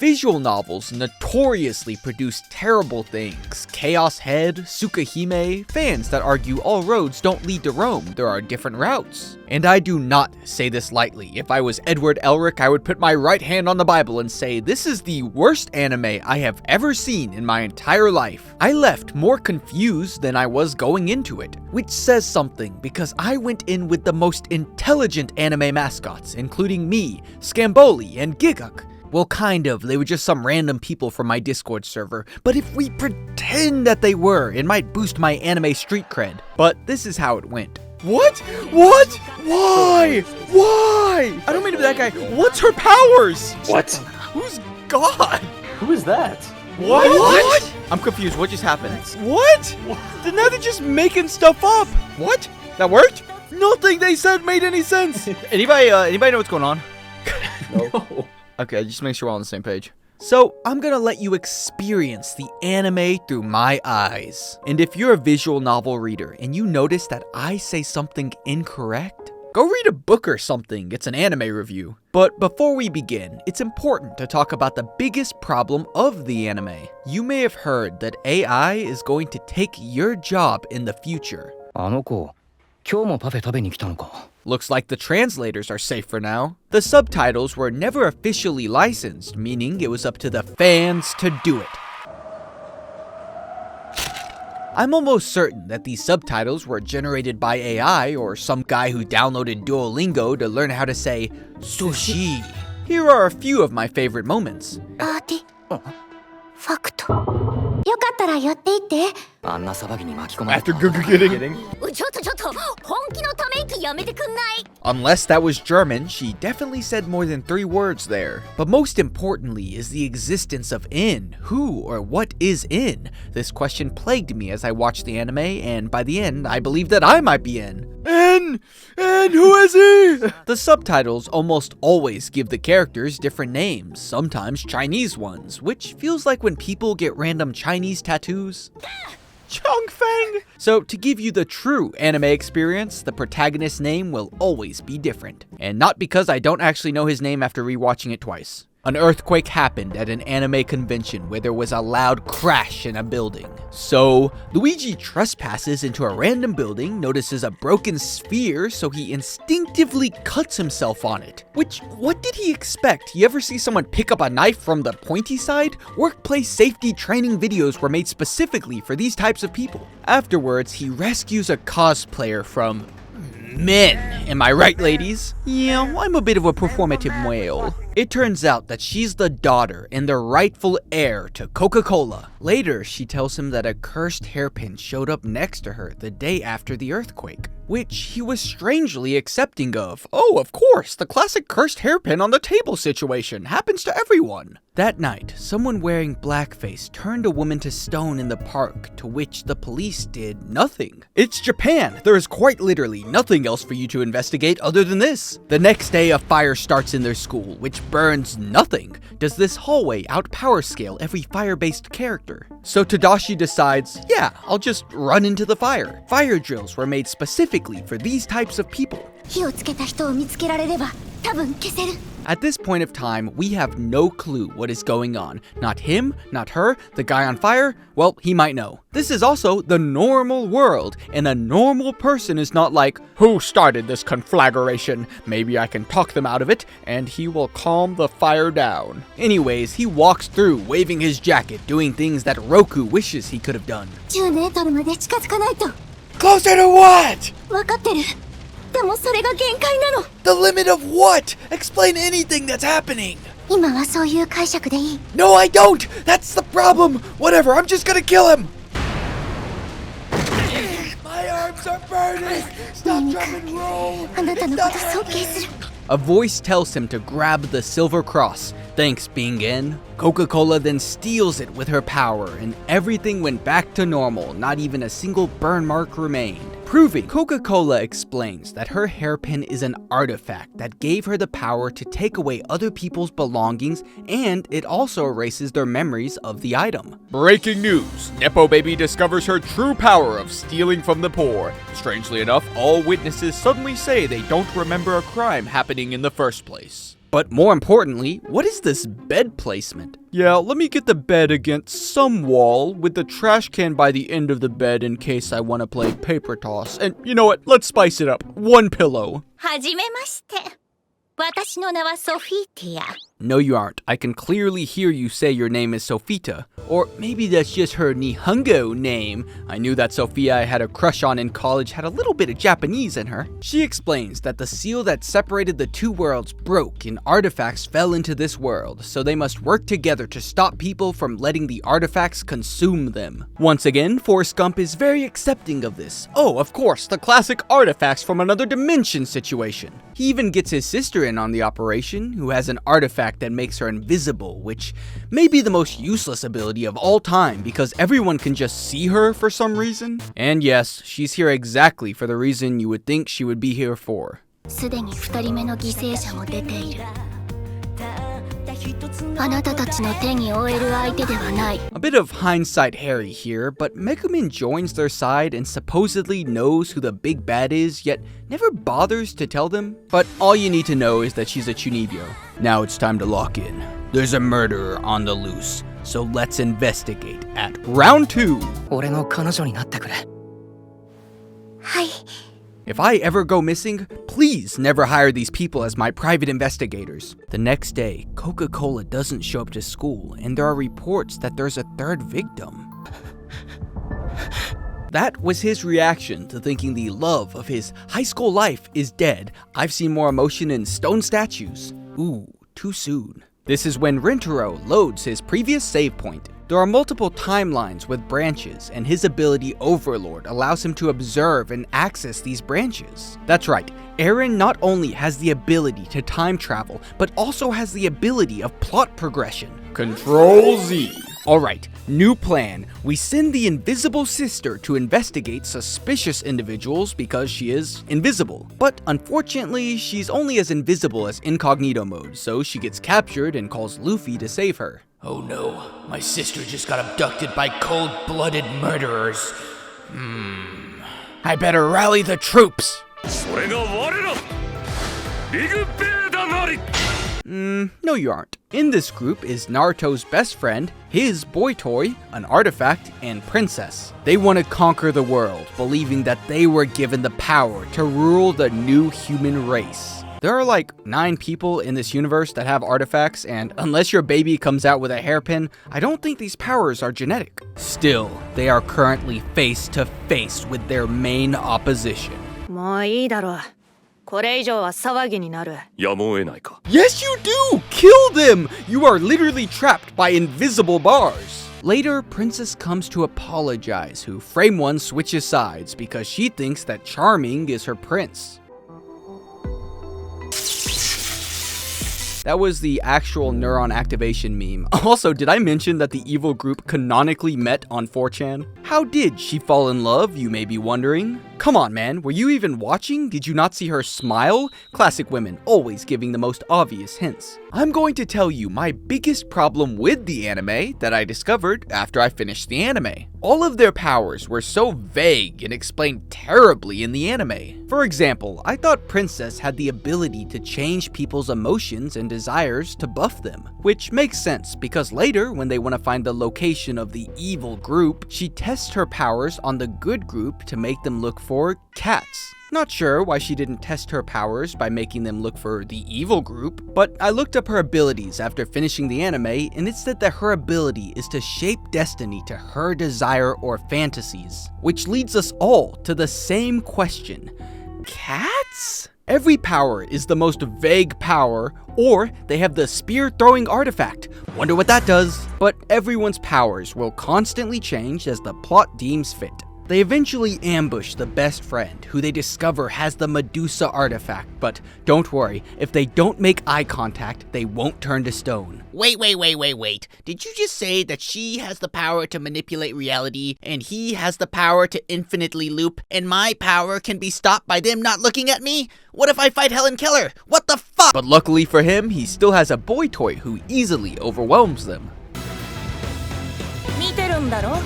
Visual novels notoriously produce terrible things. Chaos Head, Tsukahime, fans that argue all roads don't lead to Rome, there are different routes. And I do not say this lightly. If I was Edward Elric, I would put my right hand on the Bible and say this is the worst anime I have ever seen in my entire life. I left more confused than I was going into it, which says something because I went in with the most intelligent anime mascots, including me, Scamboli, and Giguk. Well, kind of. They were just some random people from my Discord server. But if we pretend that they were, it might boost my anime street cred. But this is how it went. What? What? Why? Why? I don't mean to be that guy. What's her powers? What? Who's God? Who is that? What? I'm confused. What just happened? What? Now they're just making stuff up. What? That worked? Nothing they said made any sense. Anybody know what's going on? No. Okay, just make sure we're all on the same page. So, I'm gonna let you experience the anime through my eyes. And if you're a visual novel reader and you notice that I say something incorrect, go read a book or something. It's an anime review. But before we begin, it's important to talk about the biggest problem of the anime. You may have heard that AI is going to take your job in the future. Looks like the translators are safe for now. The subtitles were never officially licensed, meaning it was up to the fans to do it. I'm almost certain that these subtitles were generated by AI or some guy who downloaded Duolingo to learn how to say sushi. Here are a few of my favorite moments. After getting Unless that was German, she definitely said more than 3 words there. But most importantly is the existence of in. Who or what is in? This question plagued me as I watched the anime, and by the end, I believed that I might be in. And who is he? The subtitles almost always give the characters different names, sometimes Chinese ones, which feels like when people get random Chinese tattoos. Chongfeng! So to give you the true anime experience, the protagonist's name will always be different. And not because I don't actually know his name after rewatching it twice. An earthquake happened at an anime convention where there was a loud crash in a building. So, Luigi trespasses into a random building, notices a broken sphere, so he instinctively cuts himself on it. Which, what did he expect? You ever see someone pick up a knife from the pointy side? Workplace safety training videos were made specifically for these types of people. Afterwards, he rescues a cosplayer from men. Am I right, ladies? Yeah, I'm a bit of a performative whale. It turns out that she's the daughter and the rightful heir to Coca-Cola. Later, she tells him that a cursed hairpin showed up next to her the day after the earthquake, which he was strangely accepting of. Oh, of course, the classic cursed hairpin on the table situation happens to everyone. That night, someone wearing blackface turned a woman to stone in the park, to which the police did nothing. It's Japan. There is quite literally nothing else for you to investigate other than this. The next day, a fire starts in their school, which burns nothing. Does this hallway outpower scale every fire-based character? So Tadashi decides, yeah, I'll just run into the fire. Fire drills were made specifically for these types of people. At this point of time, we have no clue what is going on. Not him, not her, the guy on fire, well, he might know. This is also the normal world, and a normal person is not like, who started this conflagration? Maybe I can talk them out of it, and he will calm the fire down. Anyways, he walks through, waving his jacket, doing things that Roku wishes he could have done. Closer to what? The limit of what? Explain anything that's happening. No, I don't! That's the problem! Whatever, I'm just gonna kill him! My arms are burning! Stop, drum and roll! A voice tells him to grab the silver cross. Thanks, Bingen. Coca-Cola then steals it with her power, and everything went back to normal, not even a single burn mark remained. Proving, Coca-Cola explains that her hairpin is an artifact that gave her the power to take away other people's belongings, and it also erases their memories of the item. Breaking news! Nepo Baby discovers her true power of stealing from the poor. Strangely enough, all witnesses suddenly say they don't remember a crime happening in the first place. But more importantly, what is this bed placement? Yeah, let me get the bed against some wall with the trash can by the end of the bed in case I want to play paper toss. And you know what? Let's spice it up. One pillow. はじめまして。私の名はソフィーティア。 No, you aren't. I can clearly hear you say your name is Sofita. Or maybe that's just her Nihongo name. I knew that Sophia I had a crush on in college had a little bit of Japanese in her. She explains that the seal that separated the two worlds broke and artifacts fell into this world, so they must work together to stop people from letting the artifacts consume them. Once again, Forrest Gump is very accepting of this. Oh, of course, the classic artifacts from another dimension situation. He even gets his sister in on the operation, who has an artifact that makes her invisible, which may be the most useless ability of all time because everyone can just see her for some reason. And yes, she's here exactly for the reason you would think she would be here for. すでに2人目の犠牲者も出ている。あなたたちの手に負える相手ではない。 A bit of hindsight Harry here, but Megumin joins their side and supposedly knows who the big bad is, yet never bothers to tell them. But all you need to know is that she's a Chunibyo. Now it's time to lock in. There's a murderer on the loose, so let's investigate at round 2. 俺の彼女になってくれ。はい。 If I ever go missing, please never hire these people as my private investigators. The next day, Coca-Cola doesn't show up to school, and there are reports that there's a third victim. That was his reaction to thinking the love of his high school life is dead. I've seen more emotion in stone statues. Ooh, too soon. This is when Rintaro loads his previous save point. There are multiple timelines with branches, and his ability Overlord allows him to observe and access these branches. That's right, Eren not only has the ability to time travel, but also has the ability of plot progression. Control Z. Alright, new plan. We send the invisible sister to investigate suspicious individuals because she is invisible. But unfortunately, she's only as invisible as incognito mode, so she gets captured and calls Luffy to save her. Oh no, my sister just got abducted by cold-blooded murderers. I better rally the troops. No you aren't. In this group is Naruto's best friend, his boy toy, an artifact, and Princess. They want to conquer the world, believing that they were given the power to rule the new human race. There are like 9 people in this universe that have artifacts, and unless your baby comes out with a hairpin, I don't think these powers are genetic. Still, they are currently face to face with their main opposition. もういいだろう。これ以上は騒ぎになる。やむを得ないか。 Yes, you do! Kill them! You are literally trapped by invisible bars. Later, Princess comes to apologize, who Frame One switches sides because she thinks that Charming is her prince. That was the actual neuron activation meme. Also, did I mention that the evil group canonically met on 4chan? How did she fall in love, you may be wondering? Come on, man, were you even watching? Did you not see her smile? Classic women, always giving the most obvious hints. I'm going to tell you my biggest problem with the anime that I discovered after I finished the anime. All of their powers were so vague and explained terribly in the anime. For example, I thought Princess had the ability to change people's emotions and desires to buff them, which makes sense because later, when they want to find the location of the evil group, she tests her powers on the good group to make them look for cats. Not sure why she didn't test her powers by making them look for the evil group, but I looked up her abilities after finishing the anime, and it said that her ability is to shape destiny to her desire or fantasies. Which leads us all to the same question. Cats? Every power is the most vague power, or they have the spear-throwing artifact. Wonder what that does? But everyone's powers will constantly change as the plot deems fit. They eventually ambush the best friend, who they discover has the Medusa artifact, but don't worry, if they don't make eye contact, they won't turn to stone. Wait. Did you just say that she has the power to manipulate reality, and he has the power to infinitely loop, and my power can be stopped by them not looking at me? What if I fight Helen Keller? What the fuck? But luckily for him, he still has a boy toy who easily overwhelms them. 見てるんだろ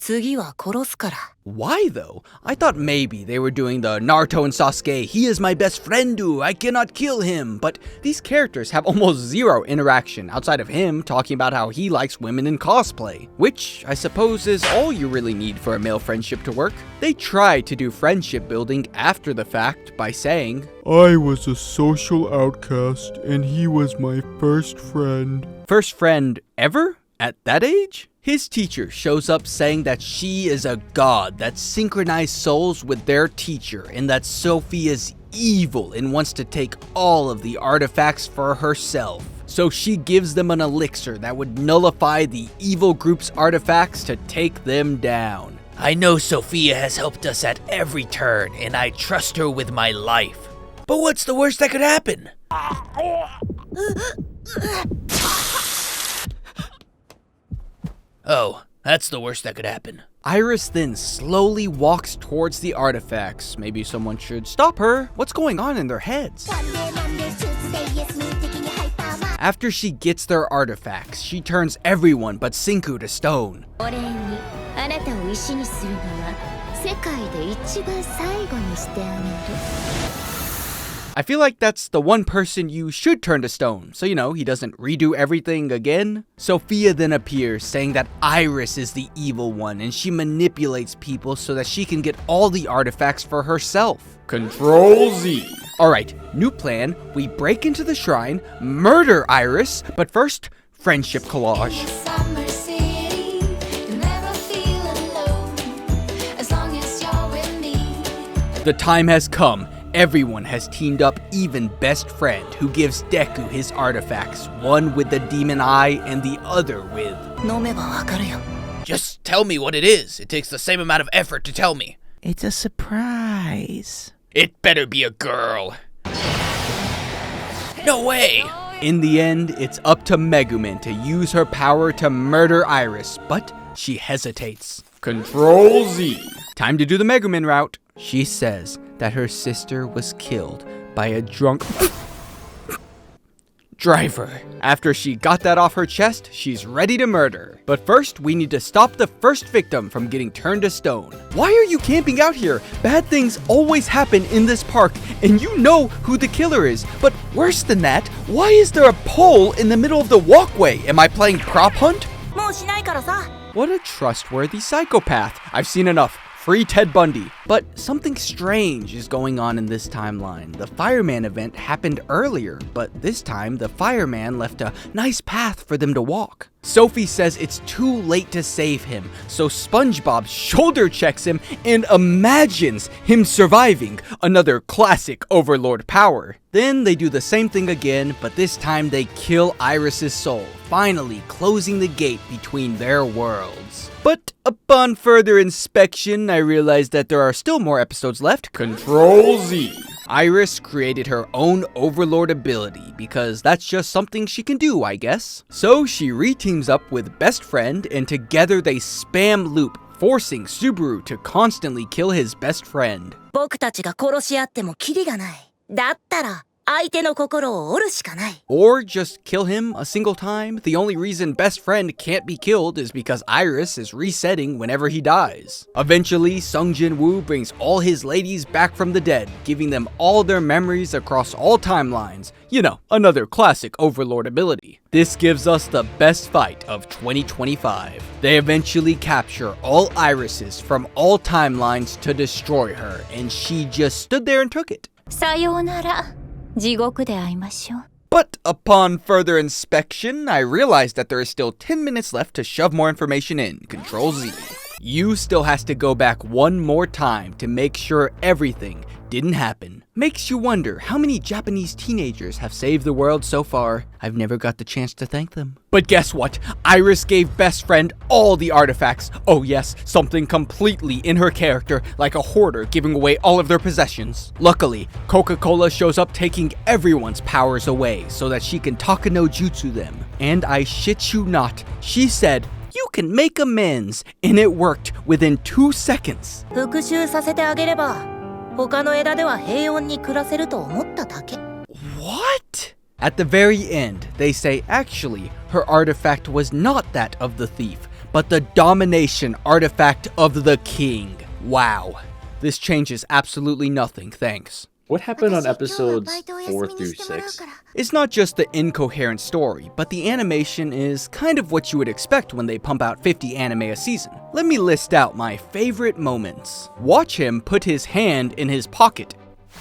次は殺すから。 Why though? I thought maybe they were doing the Naruto and Sasuke, he is my best friend, I cannot kill him. But these characters have almost zero interaction outside of him talking about how he likes women in cosplay, which I suppose is all you really need for a male friendship to work. They try to do friendship building after the fact by saying, I was a social outcast and he was my first friend. first friend ever? At that age? His teacher shows up saying that she is a god that synchronized souls with their teacher and that Sophie is evil and wants to take all of the artifacts for herself. So she gives them an elixir that would nullify the evil group's artifacts to take them down. I know Sophia has helped us at every turn, and I trust her with my life. But what's the worst that could happen? Oh, that's the worst that could happen. Iris then slowly walks towards the artifacts. Maybe someone should stop her. What's going on in their heads? After she gets their artifacts, she turns everyone but Senku to stone. お礼にあなたを石にするのは世界で一番最後にしてあげる。 I feel like that's the one person you should turn to stone, so you know, he doesn't redo everything again. Sophia then appears, saying that Iris is the evil one and she manipulates people so that she can get all the artifacts for herself. Control Z. Alright, new plan. We break into the shrine, murder Iris, but first, friendship collage. Summer city, you'll never feel alone as long as you're with me. The time has come. Everyone has teamed up, even best friend, who gives Deku his artifacts, one with the demon eye and the other with... 飲めばわかるよ。 Just tell me what it is. It takes the same amount of effort to tell me. It's a surprise. It better be a girl. No way! In the end, it's up to Megumin to use her power to murder Iris, but she hesitates. Control Z. Time to do the Megumin route. She says that her sister was killed by a drunk driver. After she got that off her chest, she's ready to murder. But first, we need to stop the first victim from getting turned to stone. Why are you camping out here? Bad things always happen in this park, and you know who the killer is. But worse than that, why is there a pole in the middle of the walkway? Am I playing prop hunt? もうしないからさ。 What a trustworthy psychopath. I've seen enough. Free Ted Bundy. But something strange is going on in this timeline. The fireman event happened earlier, but this time the fireman left a nice path for them to walk. Sophie says it's too late to save him, so SpongeBob shoulder checks him and imagines him surviving, another classic Overlord power. Then they do the same thing again, but this time they kill Iris's soul, finally closing the gate between their worlds. But upon further inspection, I realized that there are still more episodes left. Control Z. Iris created her own Overlord ability because that's just something she can do, I guess. So she re-teams up with Best Friend and together they spam loop, forcing Subaru to constantly kill his best friend. 僕たちが殺し合ってもキリがない。だったら相手の心を折るしかない。 Or just kill him a single time. The only reason Best Friend can't be killed is because Iris is resetting whenever he dies. Eventually, Sung Jin Woo brings all his ladies back from the dead, giving them all their memories across all timelines. You know, another classic Overlord ability. This gives us the best fight of 2025. They eventually capture all Irises from all timelines to destroy her, and she just stood there and took it. さようなら。地獄で会いましょう。 But upon further inspection, I realized that there is still 10 minutes left to shove more information in. Control Z. You still has to go back one more time to make sure everything didn't happen. Makes you wonder how many Japanese teenagers have saved the world so far. I've never got the chance to thank them. But guess what? Iris gave Best Friend all the artifacts. Oh yes, something completely in her character, like a hoarder giving away all of their possessions. Luckily, Coca-Cola shows up taking everyone's powers away so that she can Takano Jutsu them. And I shit you not, she said, you can make amends, and it worked within 2 seconds. 復讐させてあげれば、他の枝では平穏に暮らせると思っただけ。 What? At the very end, they say actually, her artifact was not that of the thief, but the domination artifact of the king. Wow. This changes absolutely nothing, thanks. What happened on episodes 4 through 6? It's not just the incoherent story, but the animation is kind of what you would expect when they pump out 50 anime a season. Let me list out my favorite moments. Watch him put his hand in his pocket.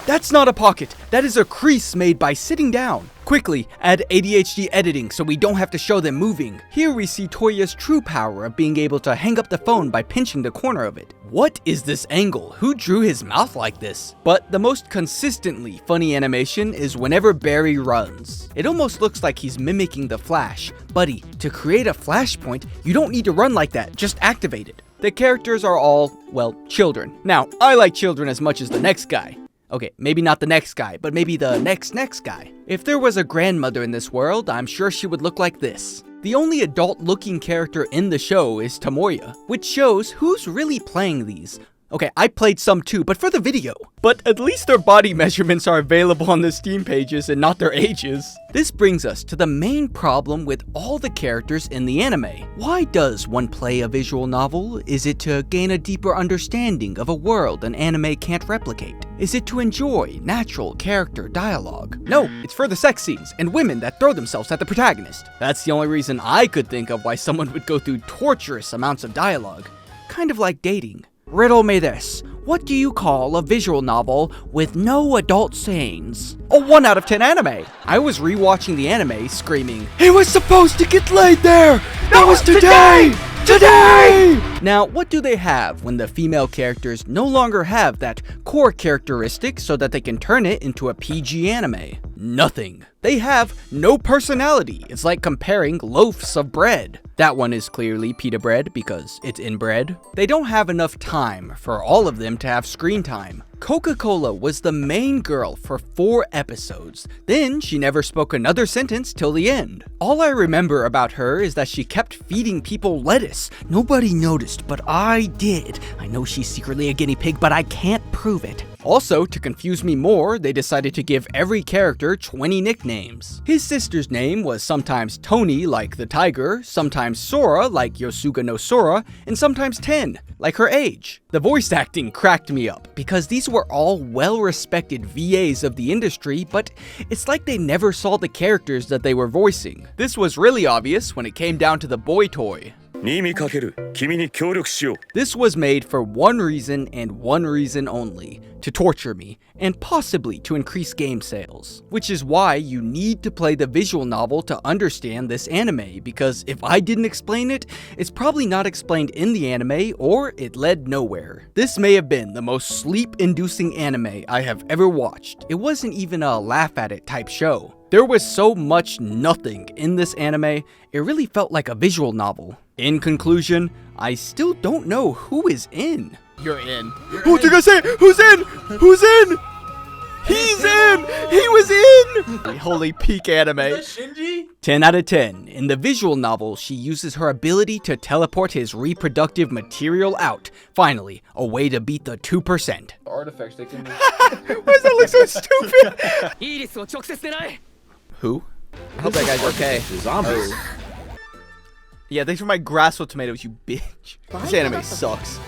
That's not a pocket, that is a crease made by sitting down. Quickly, add ADHD editing so we don't have to show them moving. Here we see Toya's true power of being able to hang up the phone by pinching the corner of it. What is this angle? Who drew his mouth like this? But the most consistently funny animation is whenever Barry runs. It almost looks like he's mimicking the Flash. Buddy, to create a flashpoint, you don't need to run like that, just activate it. The characters are all, well, children. Now, I like children as much as the next guy. Okay, maybe not the next guy, but maybe the next guy. If there was a grandmother in this world, I'm sure she would look like this. The only adult-looking character in the show is Tomoya, which shows who's really playing these. Okay, I played some too, but for the video. But at least their body measurements are available on the Steam pages and not their ages. This brings us to the main problem with all the characters in the anime. Why does one play a visual novel? Is it to gain a deeper understanding of a world an anime can't replicate? Is it to enjoy natural character dialogue? No, it's for the sex scenes and women that throw themselves at the protagonist. That's the only reason I could think of why someone would go through torturous amounts of dialogue. Kind of like dating. Riddle me this. What do you call a visual novel with no adult scenes? A 1 out of 10 anime. I was rewatching the anime screaming, "He was supposed to get laid there! That was today! Today!" Now, what do they have when the female characters no longer have that core characteristic so that they can turn it into a PG anime? Nothing. They have no personality. It's like comparing loaves of bread. That one is clearly pita bread because it's inbred. They don't have enough time for all of them to have screen time. Coca-Cola was the main girl for 4 episodes. Then she never spoke another sentence till the end. All I remember about her is that she kept feeding people lettuce. Nobody noticed, but I did. I know she's secretly a guinea pig, but I can't prove it. Also, to confuse me more, they decided to give every character 20 nicknames. His sister's name was sometimes Tony, like the tiger, sometimes Sora, like Yosuga no Sora, and sometimes 10, like her age. The voice acting cracked me up, because these were all well-respected VAs of the industry, but it's like they never saw the characters that they were voicing. This was really obvious when it came down to the boy toy. This was made for one reason and one reason only, to torture me, and possibly to increase game sales. Which is why you need to play the visual novel to understand this anime, because if I didn't explain it, it's probably not explained in the anime, or it led nowhere. This may have been the most sleep-inducing anime I have ever watched. It wasn't even a laugh-at-it type show. There was so much nothing in this anime, it really felt like a visual novel. In conclusion, I still don't know who is in. You're in. Who did I say? Who's in? Who's in? He's in! He was in! Holy peak anime. 10 out of 10. In the visual novel, she uses her ability to teleport his reproductive material out. Finally, a way to beat the 2%. Artifacts they can. Why does that look so stupid? Who? I hope that guy's okay. Zombies. Yeah, thanks for my grassful tomatoes, you bitch. This anime sucks.